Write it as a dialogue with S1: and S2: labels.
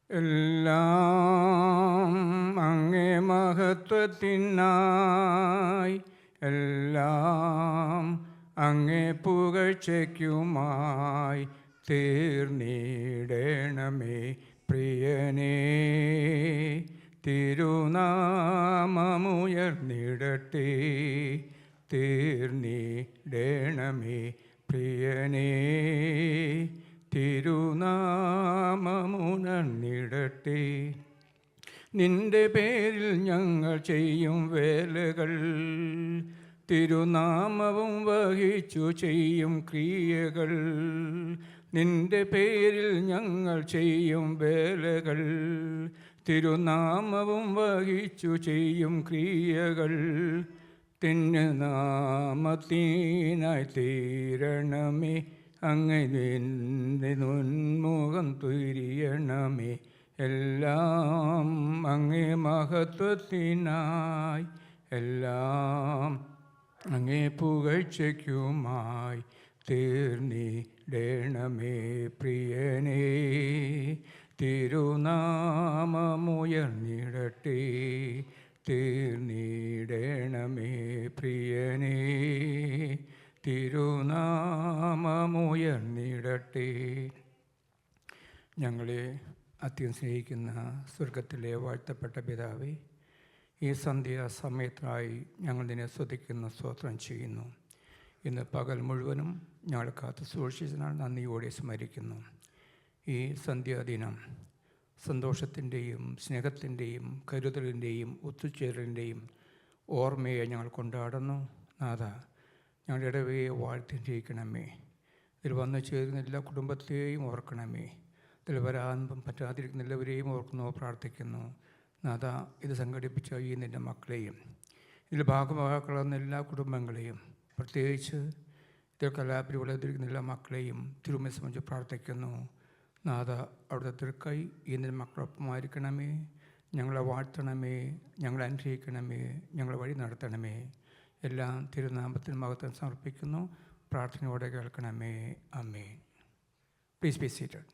S1: എല്ലാം അങ്ങേ മഹത്വത്തിനായി, എല്ലാം അങ്ങേ പുകഴ്ചയ്ക്കുമായി തീർന്നിടണമേ പ്രിയനേ. തിരുനാമമുയർന്നിടട്ടെ, തീർന്നിടണമേ പ്രിയനേ. തിരുനാമമുണർന്നിടട്ടെ. നിന്റെ പേരിൽ ഞങ്ങൾ ചെയ്യും വേലകൾ, തിരുനാമവും വഹിച്ചു ചെയ്യും ക്രിയകൾ. നിന്റെ പേരിൽ ഞങ്ങൾ ചെയ്യും വേലകൾ, തിരുനാമവും വഹിച്ചു ചെയ്യും ക്രിയകൾ. തിരുനാമത്തിനായി തീരണമേ, അങ്ങേ ഉന്മുഖം തുര്യണമേ. എല്ലാം അങ്ങേ മഹത്വത്തിനായി, എല്ലാം അങ്ങേ പുകഴ്ചയ്ക്കുമായി തീർന്നിടണമേ പ്രിയനേ. തിരുനാമമുയർന്നിടട്ടെ, തീർന്നിടണമേ പ്രിയനേ. തിരുനാമമുയർന്നിടട്ടെ. ഞങ്ങളെ അത്യന്തം സ്നേഹിക്കുന്ന സ്വർഗത്തിലെ വാഴ്ത്തപ്പെട്ട പിതാവേ, ഈ സന്ധ്യാസമയത്തായി ഞങ്ങൾ നിന്നെ സ്തുതിക്കുന്ന സ്തോത്രം ചെയ്യുന്നു. ഇന്ന് പകൽ മുഴുവനും ഞങ്ങൾ കാത്തു സൂക്ഷിച്ചതിനാൽ നന്ദിയോടെ സ്മരിക്കുന്നു. ഈ സന്ധ്യാദിനം സന്തോഷത്തിൻ്റെയും സ്നേഹത്തിൻ്റെയും കരുതലിൻ്റെയും ഒത്തുചേരലിൻ്റെയും ഓർമ്മയെ ഞങ്ങൾ കൊണ്ടാടുന്നു. നാഥ, ഞങ്ങളുടെ ഇടവയെ വാഴ്ത്തിയിരിക്കണമേ. ഇതിൽ വന്നു ചേരുന്ന എല്ലാ കുടുംബത്തെയും ഓർക്കണമേ. ഇതിൽ വരാൻ പറ്റാതിരിക്കുന്ന എല്ലാവരെയും ഓർക്കുന്നു, പ്രാർത്ഥിക്കുന്നു. നാഥ, ഇത് സംഘടിപ്പിച്ച ഈ നിൻ്റെ മക്കളെയും ഇതിൽ ഭാഗമാക്കാവുന്ന എല്ലാ കുടുംബങ്ങളെയും, പ്രത്യേകിച്ച് ഇതിൽ കലാപരി വളർത്തിരിക്കുന്ന എല്ലാ മക്കളെയും തിരുമയെ സംബന്ധിച്ച് പ്രാർത്ഥിക്കുന്നു. നാഥ, അവിടുത്തെ തൃക്കൈ ഈ നിൻ്റെ മക്കളൊപ്പമായിരിക്കണമേ. ഞങ്ങളെ വാഴ്ത്തണമേ, ഞങ്ങളെ അനുഗ്രഹിക്കണമേ, ഞങ്ങളെ വഴി നടത്തണമേ. എല്ലാം തിരുനാമത്തിന് മഹത്വം സമർപ്പിക്കുന്നു. പ്രാർത്ഥനയോടെ കേൾക്കണമേ. ആമേൻ. Please be seated.